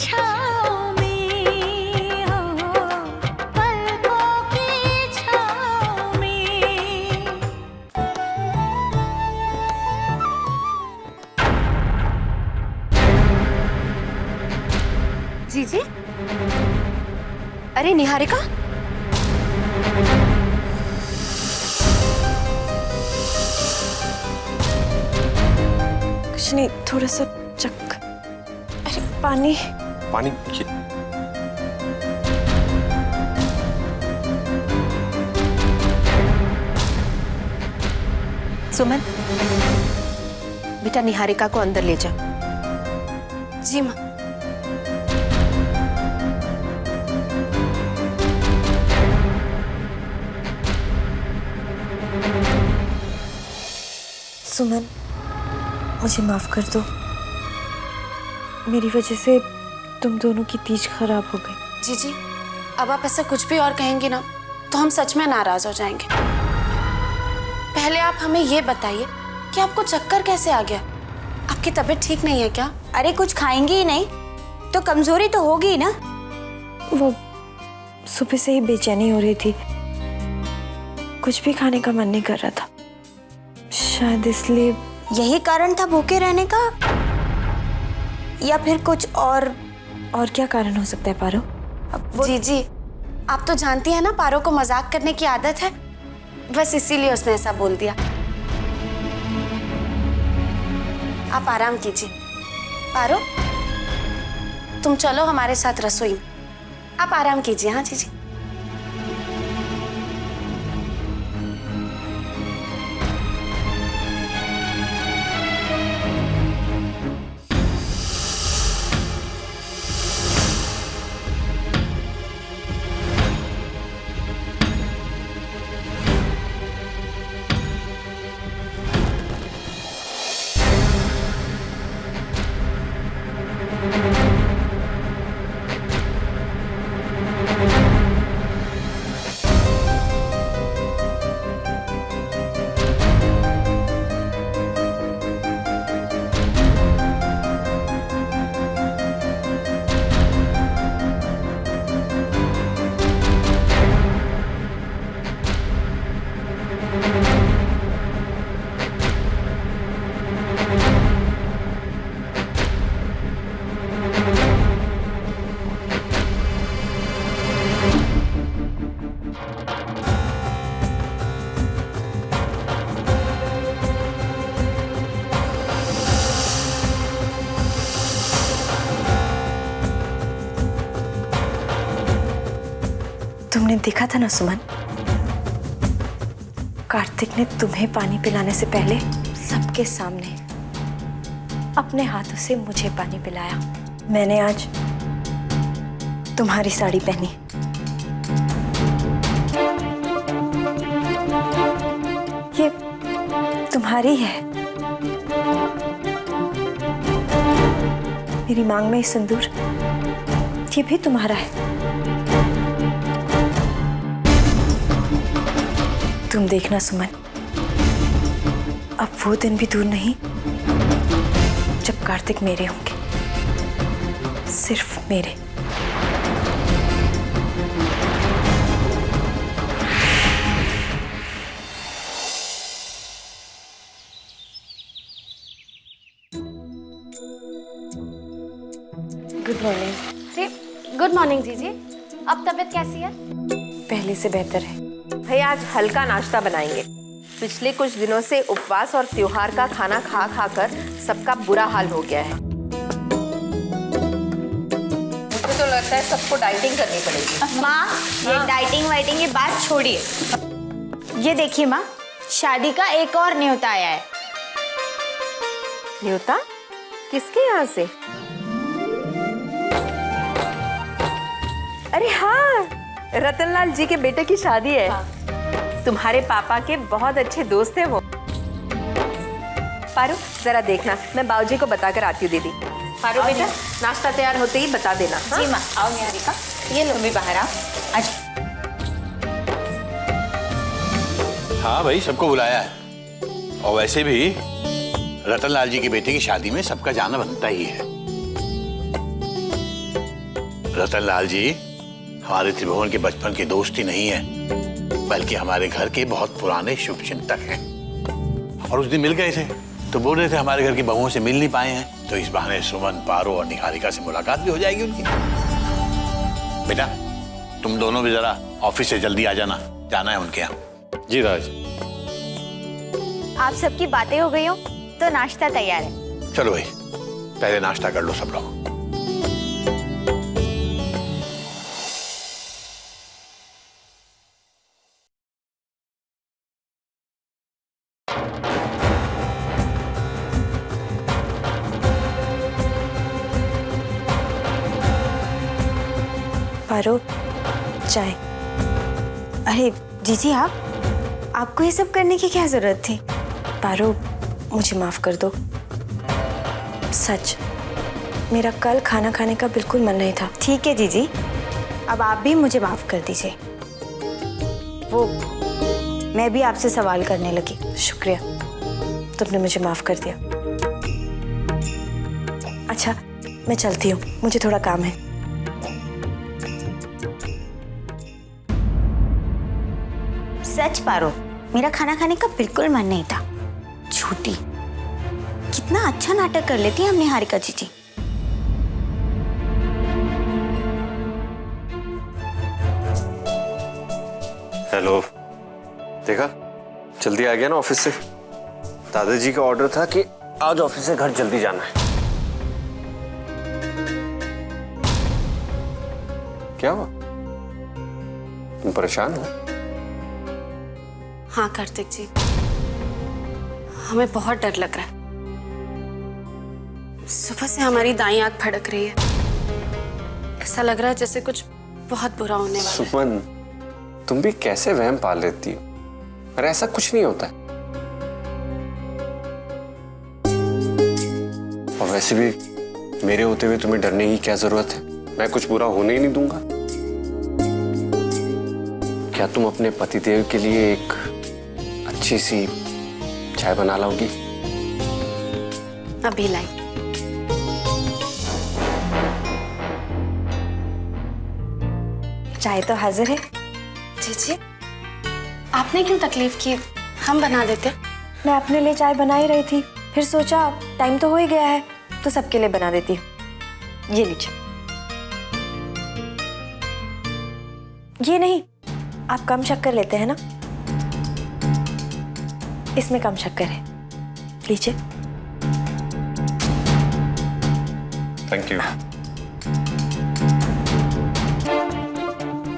छाँव में, हो पलकों की छाँव में। जीजी, अरे निहारिका, कुछ नहीं, थोड़ा सा चक्कर। अरे पानी। पानी। सुमन, बेटा निहारिका को अंदर ले जाओ। जी माँ। सुमन, मुझे माफ कर दो। मेरी वजह से तुम दोनों की तीज खराब हो गई। जीजी, अब आप ऐसा कुछ भी और कहेंगे ना तो हम सच में नाराज हो जाएंगे। पहले आप हमें ये बताइए कि आपको चक्कर कैसे आ गया? आपकी तबीयत ठीक नहीं है क्या? अरे कुछ खाएंगी ही नहीं तो कमजोरी तो होगी ही ना। वो सुबह से ही बेचैनी हो रही थी, कुछ भी खाने का मन नहीं कर रहा था, शायद इसलिए। यही कारण था भूखे रहने का, या फिर कुछ और क्या कारण हो सकता है पारो? जीजी, आप तो जानती हैं ना पारो को मजाक करने की आदत है, बस इसीलिए उसने ऐसा बोल दिया। आप आराम कीजिए। पारो, तुम चलो हमारे साथ रसोई में। आप आराम कीजिए। हाँ जीजी। तुमने देखा था ना सुमन, कार्तिक ने तुम्हें पानी पिलाने से पहले सबके सामने अपने हाथों से मुझे पानी पिलाया। मैंने आज तुम्हारी साड़ी पहनी। ये तुम्हारी है। मेरी मांग में सिंदूर, ये भी तुम्हारा है। तुम देखना सुमन, अब वो दिन भी दूर नहीं जब कार्तिक मेरे होंगे, सिर्फ मेरे। Good morning. गुड मॉर्निंग जीजी। अब तबीयत कैसी है? पहले से बेहतर है। भाई आज हल्का नाश्ता बनाएंगे। पिछले कुछ दिनों से उपवास और त्योहार का खाना खा खा कर सबका बुरा हाल हो गया है। मुझे तो लगता है सबको डाइटिंग करनी पड़ेगी। माँ, ये डाइटिंग वाइटिंग की बात छोड़िए। ये देखिए माँ, शादी का एक और न्योता आया है। न्योता? किसके यहाँ से? अरे हाँ, रतनलाल जी के बेटे की शादी है। तुम्हारे पापा के बहुत अच्छे दोस्त हैं वो। पारू जरा देखना, मैं बाबूजी को बताकर आती हूँ। दीदी पारू बेटा, नाश्ता तैयार होते ही बता देना। हाँ? जी माँ। आओ निहारिका, ये लो भी बाहर आओ। आज हाँ भाई, सबको बुलाया है, और वैसे भी रतनलाल जी के बेटे की शादी में सबका जाना बनता ही है। रतनलाल जी, हमारे त्रिभुवन के बचपन के दोस्त ही नहीं है, बल्कि हमारे घर के बहुत पुराने शुभचिंतक हैं। और उस दिन मिल गए थे तो बोल रहे थे हमारे घर की बहुओं से मिल नहीं पाए हैं, तो इस बहाने सुमन, पारो और निहारिका से मुलाकात भी हो जाएगी उनकी। बेटा, तुम दोनों भी जरा ऑफिस से जल्दी आ जाना, जाना है उनके यहाँ। जी राज। आप सबकी बातें हो गई हो तो नाश्ता तैयार है। चलो भाई, पहले नाश्ता कर लो सब लोग। पारो, चाय। अरे जीजी, आपको ये सब करने की क्या जरूरत थी? पारो, मुझे माफ कर दो। सच, मेरा कल खाना खाने का बिल्कुल मन नहीं था। ठीक है जीजी, अब आप भी मुझे माफ कर दीजिए। वो मैं भी आपसे सवाल करने लगी। शुक्रिया, तुमने मुझे माफ कर दिया। अच्छा, मैं चलती हूँ, मुझे थोड़ा काम है। सच पारो, मेरा खाना खाने का बिल्कुल मन नहीं था। झूठी। कितना अच्छा नाटक कर लेती है हम निहारिका जीजी। हेलो, देखा जल्दी आ गया ना ऑफिस से। दादाजी का ऑर्डर था कि आज ऑफिस से घर जल्दी जाना है। क्या हुआ, तुम परेशान हो? हाँ कार्तिक जी, हमें बहुत डर लग रहा है। सुबह से हमारी दाईं आंख फड़क रही है। ऐसा लग रहा है जैसे कुछ बहुत बुरा होने वाला है। सुमन, तुम भी कैसे वहम पाल लेती हो? अरे ऐसा कुछ नहीं होता है। और वैसे भी मेरे होते हुए तुम्हें डरने की क्या जरूरत है? मैं कुछ बुरा होने ही नहीं दूंगा। क्या तुम अपने पतिदेव के लिए एक अच्छी सी चाय बना लाओगी? अभी लाई। चाय तो हाजिर है। जीजी, आपने क्यों तकलीफ की? हम बना देते। मैं अपने लिए चाय बना ही रही थी, फिर सोचा टाइम तो हो ही गया है तो सबके लिए बना देती हूँ। ये लीजिए। ये नहीं, आप कम शक्कर लेते हैं ना? इसमें कम शक्कर है, लीजिए। Thank you.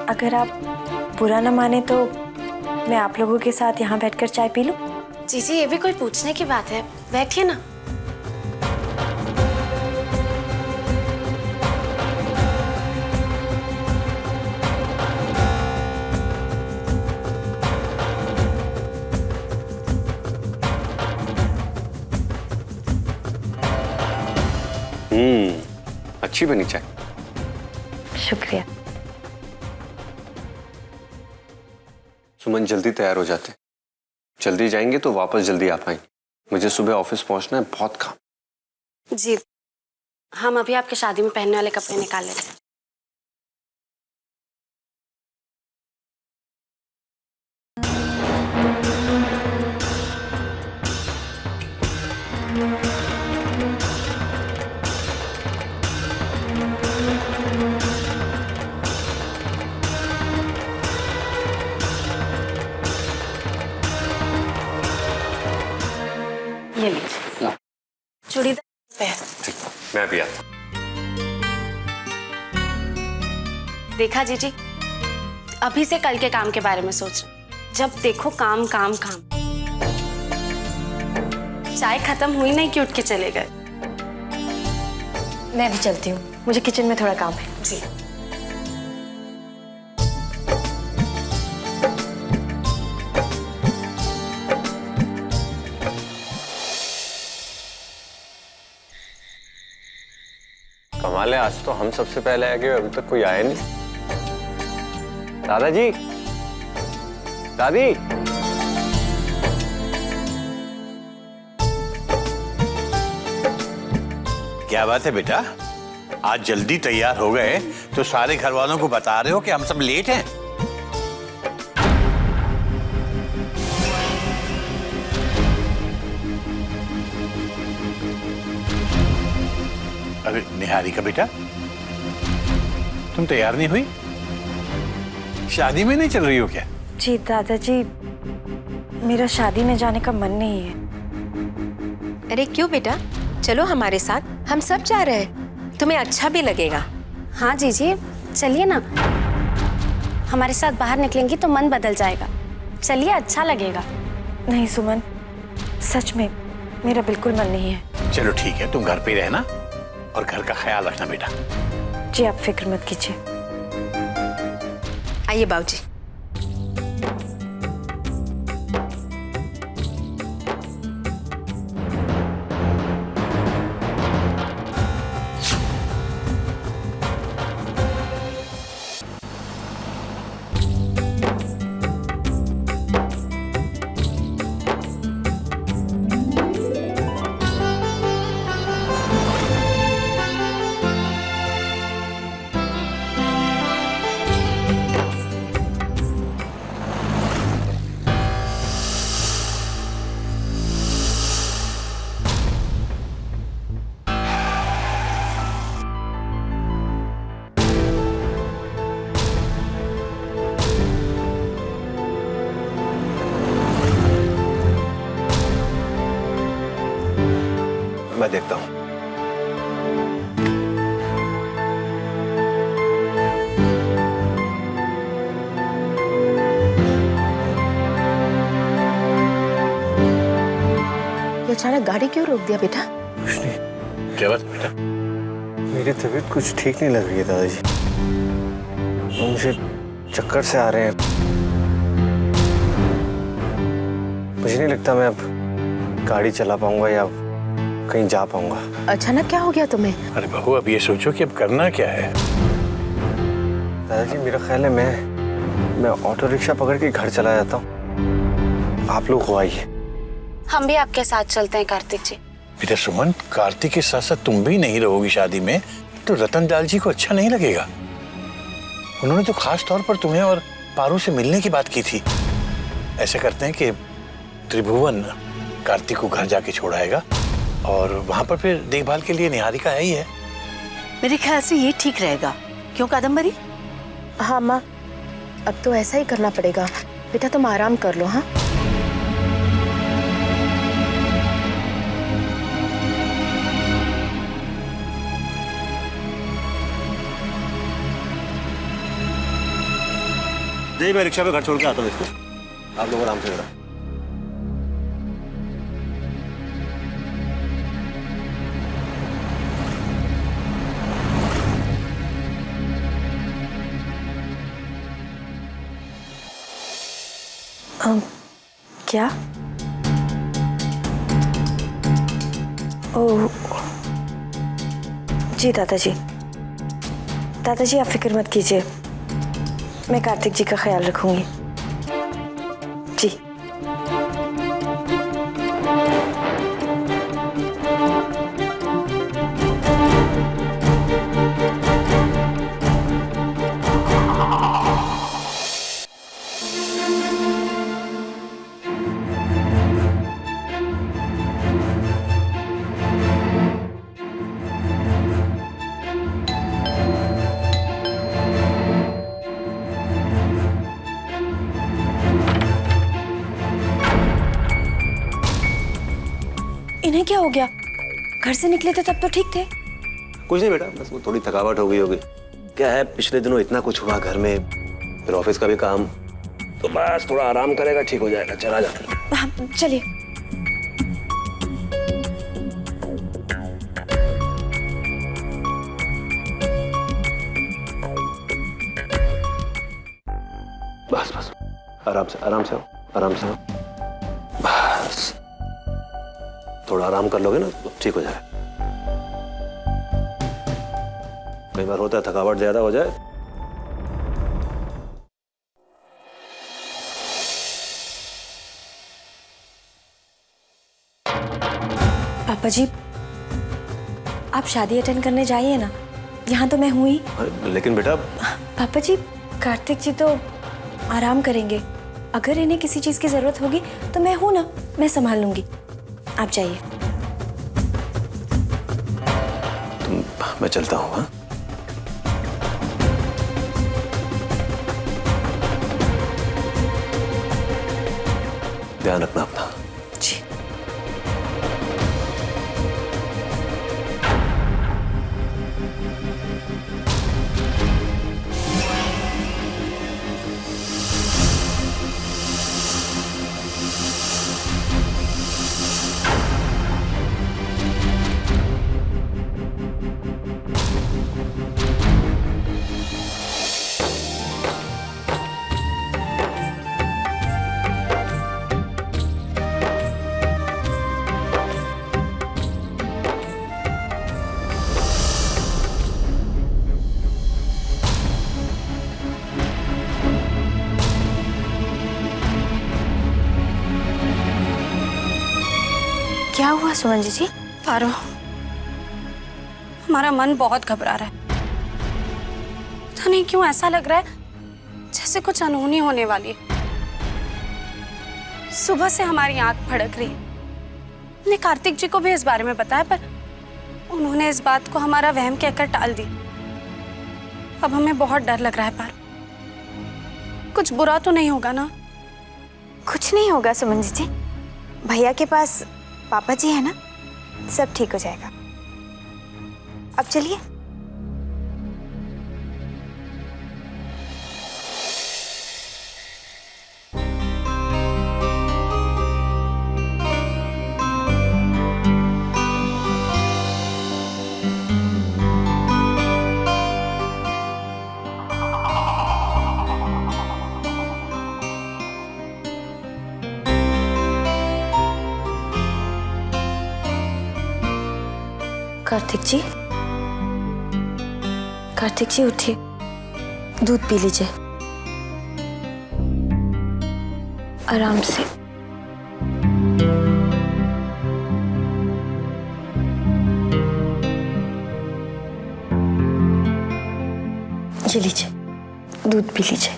अगर आप बुरा न माने तो मैं आप लोगों के साथ यहाँ बैठकर चाय पी लूं? जीजी, ये भी कोई पूछने की बात है? बैठिए ना। अच्छी बनी चाय। शुक्रिया। सुमन, जल्दी तैयार हो जाते। जल्दी जाएंगे तो वापस जल्दी आ पाएंगे। मुझे सुबह ऑफिस पहुंचना है, बहुत काम। जी, हम अभी आपके शादी में पहनने वाले कपड़े निकाल लेते हैं। ये लीजिए। चूड़ीदार पे है। ठीक, मैं भी आता। देखा जीजी, अभी से कल के काम के बारे में सोच रहे। जब देखो काम काम काम। चाय खत्म हुई नहीं कि उठ के चले गए। मैं भी चलती हूँ, मुझे किचन में थोड़ा काम है। जी। कमाल है, आज तो हम सबसे पहले आ गए, अभी तक कोई आया नहीं। दादाजी, दादी। क्या बात है बेटा, आज जल्दी तैयार हो गए तो सारे घर वालों को बता रहे हो कि हम सब लेट हैं। अरे निहारिका बेटा, तुम तैयार नहीं हुई? शादी में नहीं चल रही हो क्या? जी दादाजी, मेरा शादी में जाने का मन नहीं है। अरे क्यों बेटा, चलो हमारे साथ, हम सब जा रहे हैं, तुम्हें अच्छा भी लगेगा। हाँ जीजी, चलिए ना, हमारे साथ बाहर निकलेंगी तो मन बदल जाएगा। चलिए, अच्छा लगेगा। नहीं सुमन, सच में मेरा बिल्कुल मन नहीं है। चलो ठीक है, तुम घर पे ही रहना और घर का ख्याल रखना बेटा। जी आप फिक्र मत कीजिए। आइए बाबूजी। मैं देखता हूँ। ये अचानक गाड़ी क्यों रोक दिया बेटा? कुछ नहीं। क्या बात है बेटा? मेरी तबीयत कुछ ठीक नहीं लग रही है दादाजी। मुझे चक्कर से आ रहे हैं। मुझे नहीं लगता मैं अब गाड़ी चला पाऊंगा या कहीं जा पाऊंगा। अचानक क्या हो गया तुम्हें? अरे बहू, अब ये सोचो कि अब करना क्या है। दादाजी मेरा ख्याल है मैं ऑटो रिक्शा पकड़ के घर चला जाता हूँ। आप लोग हो आइए। हम भी आपके साथ चलते हैं कार्तिक जी। बेटा सुमन, कार्तिक के साथ साथ तुम भी नहीं रहोगी शादी में तो रतन लाल जी को अच्छा नहीं लगेगा। उन्होंने तो खास तौर पर तुम्हें और पारू से मिलने की बात की थी। ऐसे करते हैं कि त्रिभुवन कार्तिक को घर जाके छोड़ाएगा और वहां पर फिर देखभाल के लिए निहारिका है ही है। मेरे ख्याल से ये ठीक रहेगा। क्यों कादम्बरी? हाँ माँ, अब तो ऐसा ही करना पड़ेगा। बेटा तुम आराम कर लो। हाँ नहीं, मैं रिक्शा पे घर छोड़ के आता हूँ इसको। आप लोग आराम से रहो। क्या? ओह जी दादाजी, दादाजी आप फिक्र मत कीजिए, मैं कार्तिक जी का ख्याल रखूंगी। जी इन्हें क्या हो गया? घर से निकले थे तब तो ठीक थे। कुछ नहीं बेटा, बस वो थोड़ी थकावट हो गई होगी। क्या है, पिछले दिनों इतना कुछ हुआ घर में, फिर ऑफिस का भी काम, तो बस थोड़ा आराम करेगा, ठीक हो जाएगा। चला जाता। हाँ, चलिए। बस बस, आराम से आराम से आओ, आराम से आओ। बस थोड़ा आराम कर लोगे ना तो ठीक हो जाए। कई बार होता है थकावट ज्यादा हो जाए। पापा जी, आप शादी अटेंड करने जाइए ना, यहाँ तो मैं हूँ ही। लेकिन बेटा पापा जी, कार्तिक जी तो आराम करेंगे। अगर इन्हें किसी चीज की जरूरत होगी तो मैं हूं ना, मैं संभाल लूंगी। आप जाइए। मैं चलता हूँ। हाँ, ध्यान रखना अपना। जी। क्या हुआ सुमन जी? पारो, हमारा मन बहुत घबरा रहा है। पता नहीं क्यों ऐसा लग रहा है जैसे कुछ अनहोनी होने वाली है। सुबह से हमारी आंख फड़क रही है। हमने कार्तिक जी को भी इस बारे में बताया, पर उन्होंने इस बात को हमारा वहम कहकर टाल दी। अब हमें बहुत डर लग रहा है पारो। कुछ बुरा तो नहीं होगा ना? कुछ नहीं होगा सुमन जी। भैया के पास पापा जी है ना, सब ठीक हो जाएगा। अब चलिए। कार्तिक जी, कार्तिक जी उठिए, दूध पी लीजिए आराम से। ये लीजिए, दूध पी लीजिए।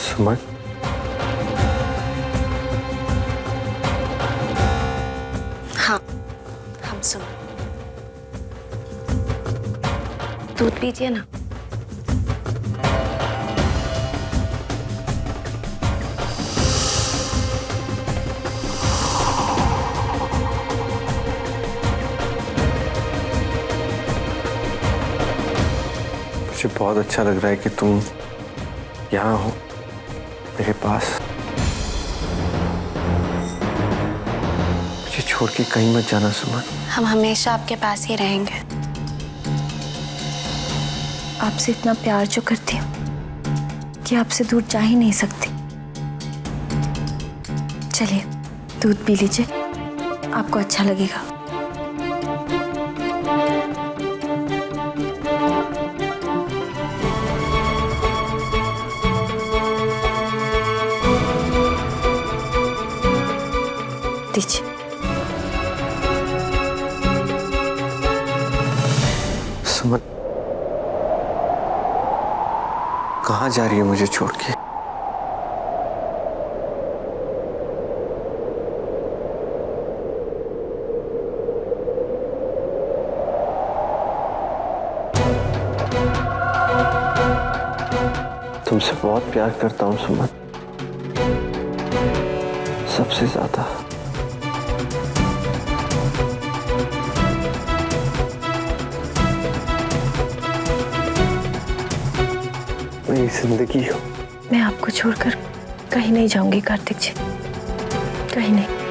सुमन, हाँ, हम सुन। दूध पीजिए ना। मुझे बहुत अच्छा लग रहा है कि तुम यहाँ हो मेरे पास। मुझे छोड़ के कहीं मत जाना सुमन। हम हमेशा आपके पास ही रहेंगे। आपसे इतना प्यार जो करती हूँ कि आपसे दूर जा ही नहीं सकती। चलिए, दूध पी लीजिए, आपको अच्छा लगेगा। दीजिए। सुमन, कहाँ जा रही है मुझे छोड़ के? तुमसे बहुत प्यार करता हूँ सुमन, सबसे ज्यादा। मेरी जिंदगी हो। मैं आपको छोड़कर कहीं नहीं जाऊंगी कार्तिक जी, कहीं नहीं।